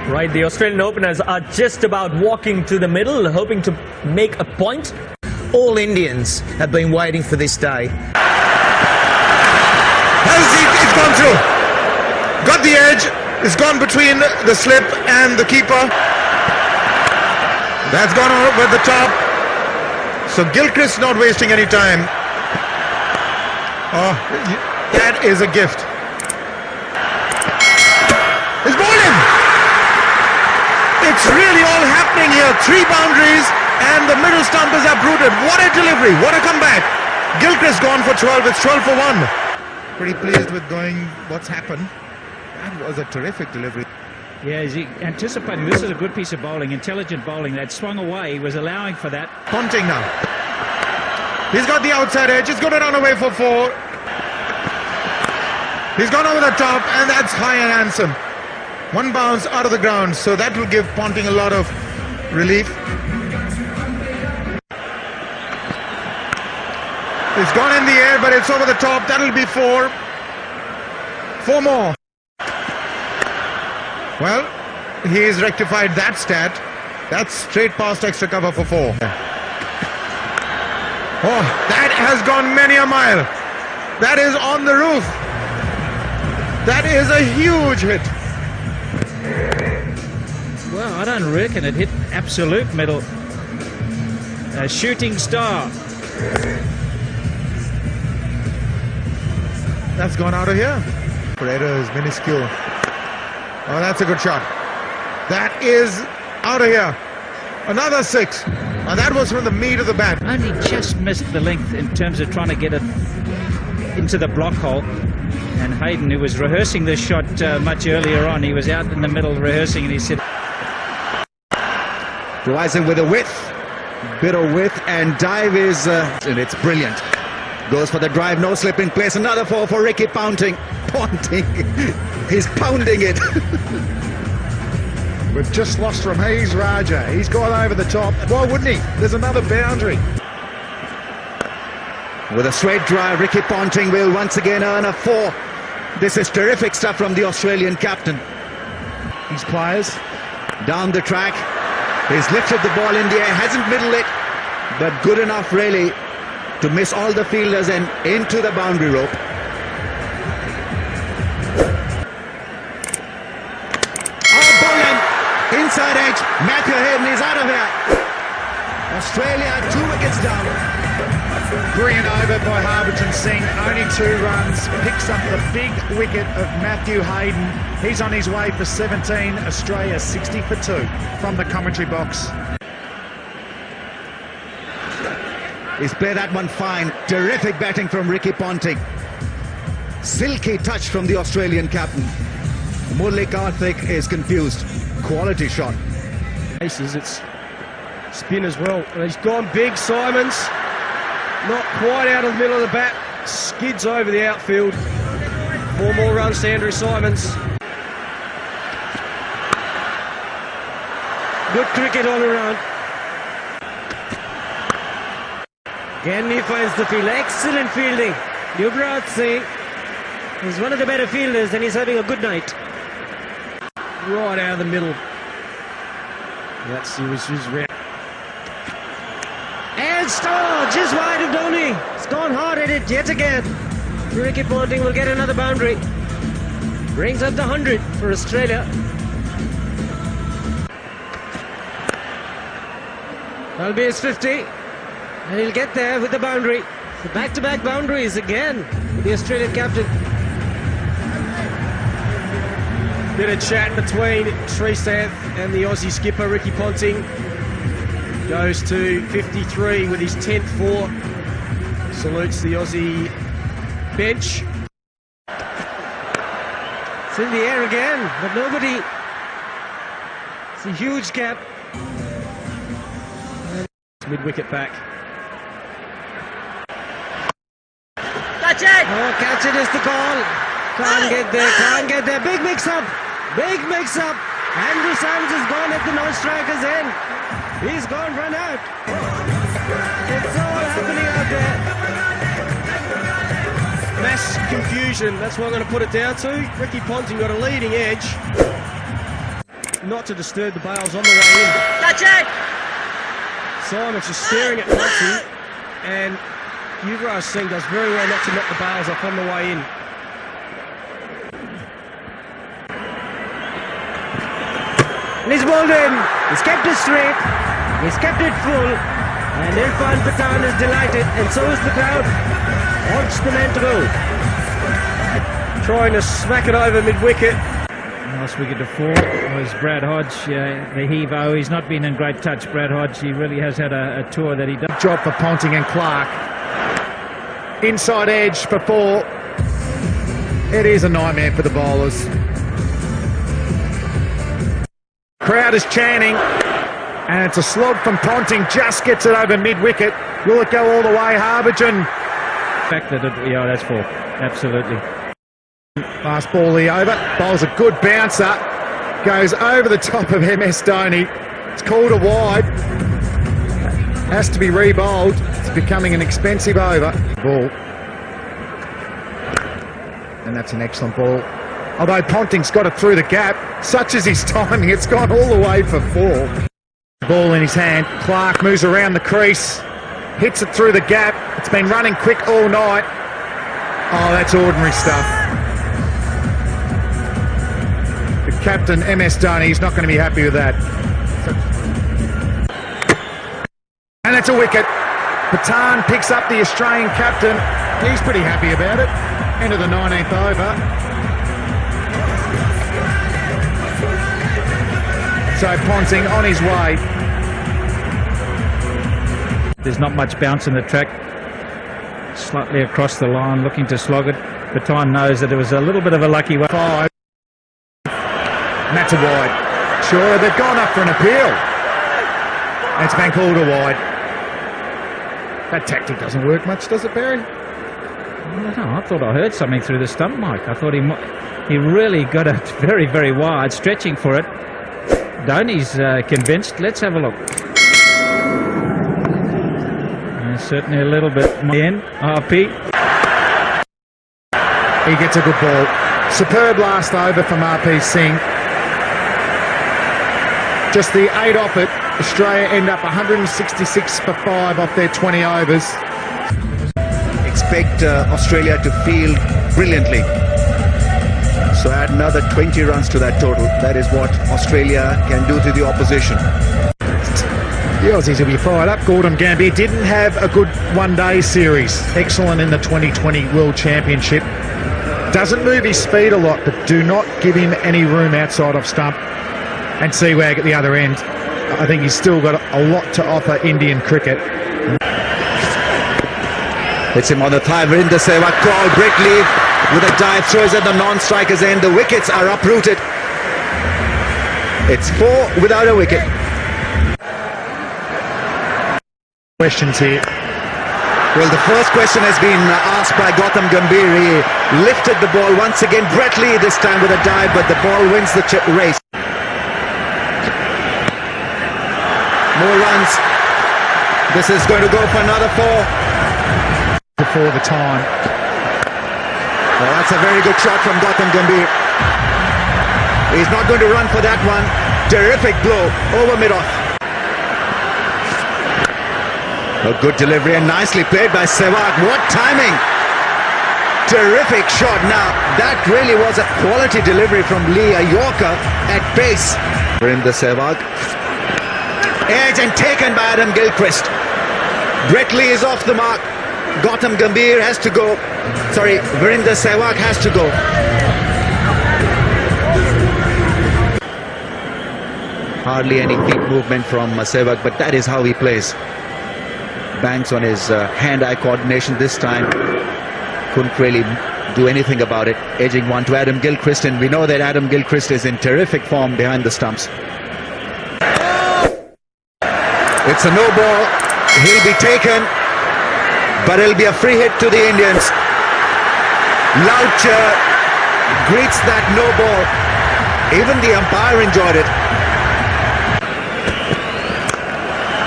Right, the Australian openers are just about walking to the middle, hoping to make a point. All Indians have been waiting for this day. It's gone through. Got the edge. It's gone between the slip and the keeper. That's gone over the top. So Gilchrist not wasting any time. Oh, that is a gift. It's bowled in. It's really all happening here. 3 boundaries and the middle stump is uprooted. What a delivery. What a comeback. Gilchrist gone for 12. It's 12 for 1. Pretty pleased with what's happened. That was a terrific delivery. Yeah, is he anticipating? This is a good piece of bowling, intelligent bowling. That swung away, he was allowing for that. Ponting now. He's got the outside edge. He's going to run away for 4. He's gone over the top, and that's high and handsome. 1 bounce out of the ground, so that will give Ponting a lot of relief. It's gone in the air, but it's over the top. That'll be 4. 4 more. Well, he's rectified that stat. That's straight past extra cover for 4. Oh, that has gone many a mile. That is on the roof. That is a huge hit. Well, I don't reckon it hit absolute middle. A shooting star. That's gone out of here. Virender is minuscule. Oh, that's a good shot. That is out of here. Another 6. And that was from the meat of the bat. Only just missed the length in terms of trying to get it into the block hole. And Hayden, who was rehearsing this shot much earlier on, he was out in the middle rehearsing, and he said... Provides him with a width, bit of width, and dive is... and it's brilliant. Goes for the drive, no slip in place. Another 4 for Ricky Ponting. He's pounding it. We've just lost from Hayes Raja. He's gone over the top. Why wouldn't he? There's another boundary. With a straight drive, Ricky Ponting will once again earn a 4. This is terrific stuff from the Australian captain. These players down the track. He's lifted the ball in the air, hasn't middled it, but good enough really to miss all the fielders and into the boundary rope. Oh, bowling! Inside edge, Matthew Hayden is out of here. Australia 2 wickets down. brilliant over by Harbhajan Singh. Only 2 runs. Picks up the big wicket of Matthew Hayden. He's on his way for 17. Australia 60 for 2 from the commentary box. He's played that one fine. Terrific batting from Ricky Ponting. Silky touch from the Australian captain. Murli Karthik is confused. Quality shot. It's spin as well. And he's gone big, Simons. Not quite out of the middle of the bat. Skids over the outfield. 4 more runs to Andrew Simons. Good cricket all around. Again he finds the field. Excellent fielding. Yuvraj Singh is one of the better fielders and he's having a good night. Right out of the middle. That's his round. And star just wide of Dhoni. It's gone hard at it yet again. Ricky Ponting will get another boundary. Brings up the 100 for Australia. That'll be his 50. And he'll get there with the boundary. The back-to-back boundaries again with the Australian captain. Bit of chat between Sreesanth and the Aussie skipper Ricky Ponting. Goes to 53 with his 10th 4. Salutes the Aussie bench. It's in the air again, but nobody. It's a huge gap. Mid-wicket back. Catch it! Oh, catch it is the call. Can't get there, can't get there. Big mix-up. Big mix-up. Andrew Simons has gone at the non-striker's end. He's gone run out. It's all happening out there. Mass confusion. That's what I'm going to put it down to. Ricky Ponting got a leading edge. not to disturb the bails on the way in. Touch it! Simon's just staring at Ponting, and Yuvraj Singh does very well not to knock the bails off on the way in. And he's bowled in. He's kept it straight. He's kept it full. And Irfan Pathan is delighted, and so is the crowd. Wants the man to go. Trying to smack it over mid-wicket. Last wicket to fall was Brad Hodge, the heave-o. He's not been in great touch, Brad Hodge. He really has had a tour that he does. Job for Ponting and Clark. Inside edge for 4. It is a nightmare for the bowlers. Crowd is chanting, and it's a slog from Ponting. Just gets it over mid-wicket. Will it go all the way, Harbhajan? The fact that yeah, that's 4. Absolutely. Fast ball over, bowls a good bouncer, goes over the top of MS Dhoni. It's called a wide, has to be re-bowled. It's becoming an expensive over. Ball, and that's an excellent ball. Although Ponting's got it through the gap, such is his timing, it's gone all the way for 4. Ball in his hand, Clark moves around the crease, hits it through the gap. It's been running quick all night. Oh, that's ordinary stuff. The captain, MS Dhoni, is not going to be happy with that. And it's a wicket. Pathan picks up the Australian captain. He's pretty happy about it. End of the 19th over. So Ponting on his way. There's not much bounce in the track. Slightly across the line, looking to slog it. Pathan knows that it was a little bit of a lucky one. 5. That's a wide. Sure, they've gone up for an appeal. It's been called a wide. That tactic doesn't work much, does it, Barry? No, I thought I heard something through the stump, Mike. I thought he really got it very, very wide, stretching for it. Dhoni's convinced. Let's have a look. Certainly a little bit. In RP. He gets a good ball. Superb last over from RP Singh. Just the 8 off it. Australia end up 166 for 5 off their 20 overs. Expect Australia to field brilliantly. So add another 20 runs to that total. That is what Australia can do to the opposition. The Aussies will be fired up. Gordon Gambier didn't have a good one-day series. Excellent in the 2020 World Championship. Doesn't move his speed a lot, but do not give him any room outside of stump. And Sehwag at the other end. I think he's still got a lot to offer Indian cricket. Hits him on the thigh. Virender Sehwag call. Break lead with a dive. Throws at the non-striker's end. The wickets are uprooted. It's 4 without a wicket. Questions here. Well, the first question has been asked by Gautam Gambhir. He lifted the ball once again. Brett Lee this time with a dive, but the ball wins the race. More runs. This is going to go for another 4. Before the time. Well, that's a very good shot from Gautam Gambhir. He's not going to run for that one. Terrific blow over mid-off. A good delivery and nicely played by Sehwag. What timing! Terrific shot. Now, that really was a quality delivery from Lee, a Yorker at pace. Virender Sehwag. Edge and taken by Adam Gilchrist. Brett Lee is off the mark. Gautam Gambhir has to go. Sorry, Virender Sehwag has to go. Hardly any feet movement from Sehwag, but that is how he plays. Banks on his hand-eye coordination this time. Couldn't really do anything about it. Edging one to Adam Gilchrist, and we know that Adam Gilchrist is in terrific form behind the stumps. It's a no ball. He'll be taken, but it'll be a free hit to the Indians. Loucher greets that no ball. Even the umpire enjoyed it.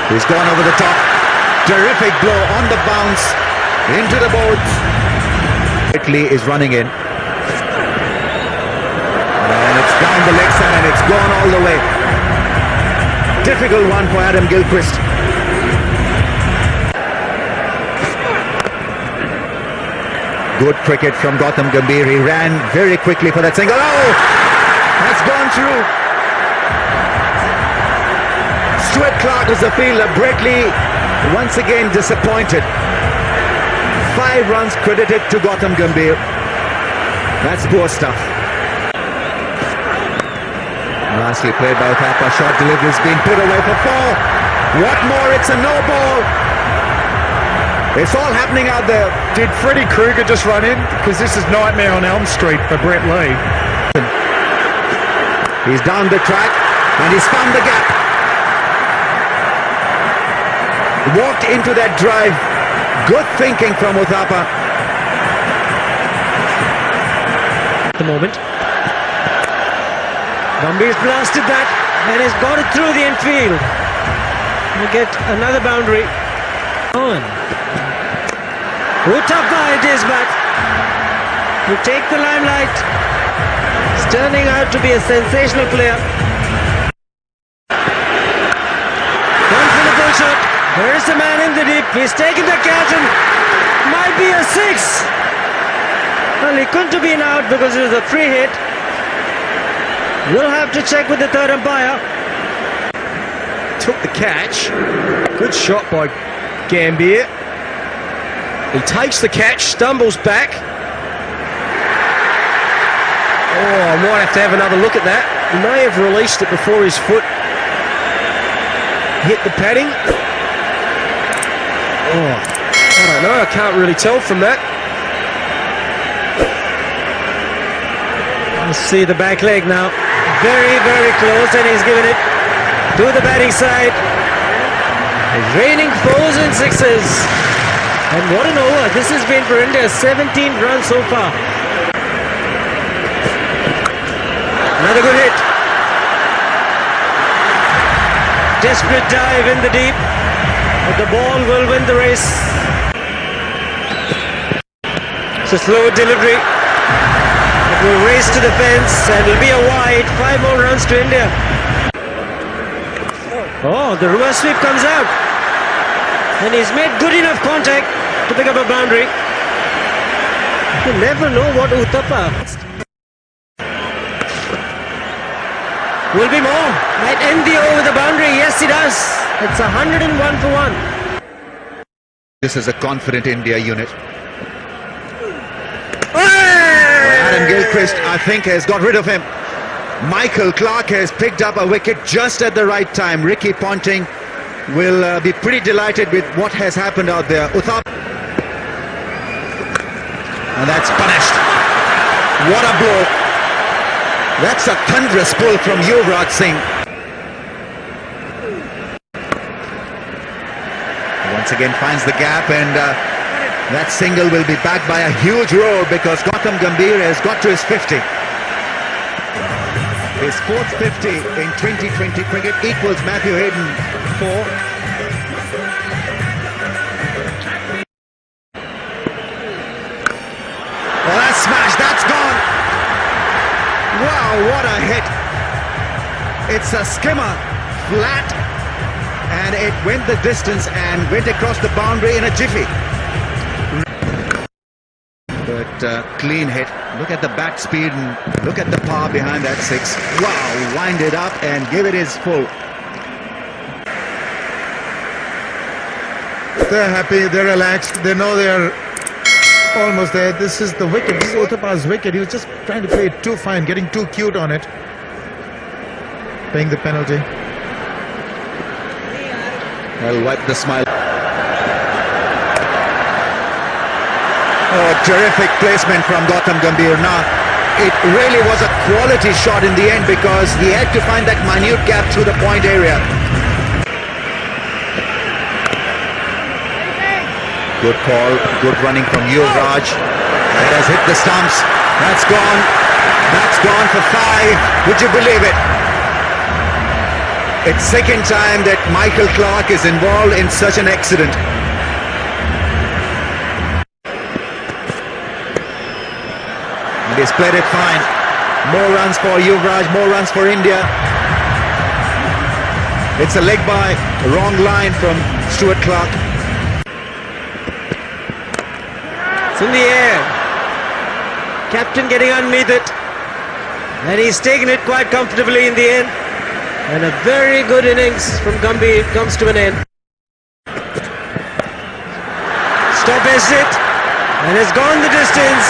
He's gone over the top. Terrific blow on the bounce into the boards. Italy is running in, and it's down the leg side and it's gone all the way. Difficult one for Adam Gilchrist. Good cricket from Gautam Gambhir. He ran very quickly for that single. Oh! That's gone through. Stuart Clark was the fielder. Brett Lee once again disappointed. 5 runs credited to Gautam Gambhir. That's poor stuff. Nicely played by Thapa. Shot delivery has been put away for 4. What more? It's a no ball. It's all happening out there. Did Freddie Krueger just run in? Because this is nightmare on Elm Street for Brett Lee. He's down the track and he's found the gap. Walked into that drive. Good thinking from Uthappa. At the moment. Gambhir's blasted that and he's got it through the infield. We'll get another boundary. On. Uthappa it is, but to take the limelight. He's turning out to be a sensational player. One for the full shot. There is the man in the deep. He's taken the catch and might be a 6. Well, he couldn't have been out because it was a free hit. We'll have to check with the third umpire. Took the catch. Good shot by Gambhir. He takes the catch, stumbles back. Oh, I might have to have another look at that. He may have released it before his foot hit the padding. Oh, I don't know. I can't really tell from that. Let's see the back leg now. Very, very close, and he's given it to the batting side. It's raining 4s and 6s. And what an over. This has been for India. 17 runs so far. Another good hit. Desperate dive in the deep. But the ball will win the race. It's a slow delivery. It will race to the fence and it'll be a wide. 5 more runs to India. Oh, the reverse sweep comes out. And he's made good enough contact to pick up a boundary. You never know what Uthappa will be more. Might end the over with a boundary. Yes, he does. It's 101 for 1. This is a confident India unit. Adam Gilchrist, I think, has got rid of him. Michael Clarke has picked up a wicket just at the right time. Ricky Ponting will be pretty delighted with what has happened out there. Uthappa. And that's punished. What a blow. That's a thunderous pull from Yuvraj Singh. Once again finds the gap, and that single will be backed by a huge roar because Gautam Gambhir has got to his 50. His 4th 50 in 2020 cricket equals Matthew Hayden 4. Oh, that's smashed, that's gone. Wow, what a hit. It's a skimmer, flat, and it went the distance and went across the boundary in a jiffy. But clean hit. Look at the bat speed and look at the power behind that 6. Wow, wind it up and give it his full. They're happy, they're relaxed, they know they're almost there. This is the wicket, this is Uthappa's wicket. He was just trying to play it too fine, getting too cute on it. Paying the penalty. I'll wipe the smile. Oh, terrific placement from Gautam Gambhir. Now, it really was a quality shot in the end because he had to find that minute gap through the point area. Good call, good running from Yuvraj. That has hit the stumps. That's gone. That's gone for 5. Would you believe it? It's second time that Michael Clarke is involved in such an accident. And he's played it fine. More runs for Yuvraj, more runs for India. It's a leg by, a wrong line from Stuart Clark. It's in the air. Captain getting underneath it. And he's taken it quite comfortably in the end. And a very good innings from Gumby comes to an end. Stop it. And has gone the distance.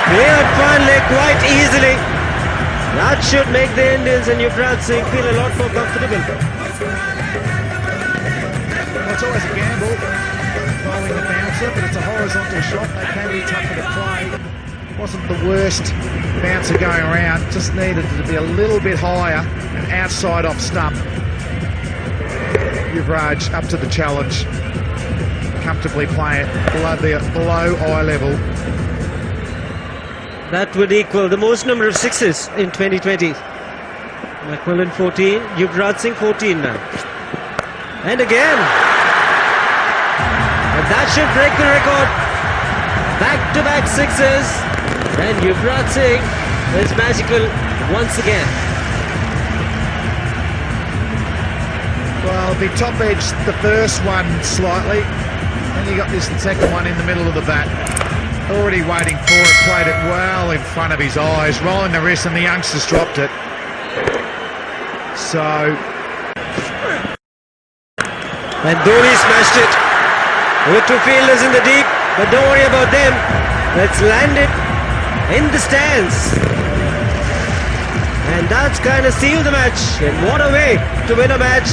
Cleared finally quite easily. That should make the Indians and Yuvraj Singh feel a lot more comfortable. Well, it's always a gamble, bowling the bouncer, but it's a horizontal shot. They can be tougher to play. Wasn't the worst bouncer going around, just needed to be a little bit higher and outside off stump. Yuvraj up to the challenge, comfortably playing it below eye level. That would equal the most number of sixes in 2020. McMillan 14, Yuvraj Singh 14 now. And again. And that should break the record. Back-to-back sixes. And Yuvraj Singh is magical once again. Well, the top edge, the first one slightly. Then you got this second one in the middle of the bat. Already waiting for it, played it well in front of his eyes, rolling the wrist, and the youngsters dropped it. So... And Dhoni smashed it. With two fielders in the deep, but don't worry about them. Let's land it in the stands. And that's kind of sealed the match. And what a way to win a match.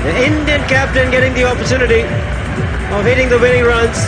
The Indian captain getting the opportunity of hitting the winning runs.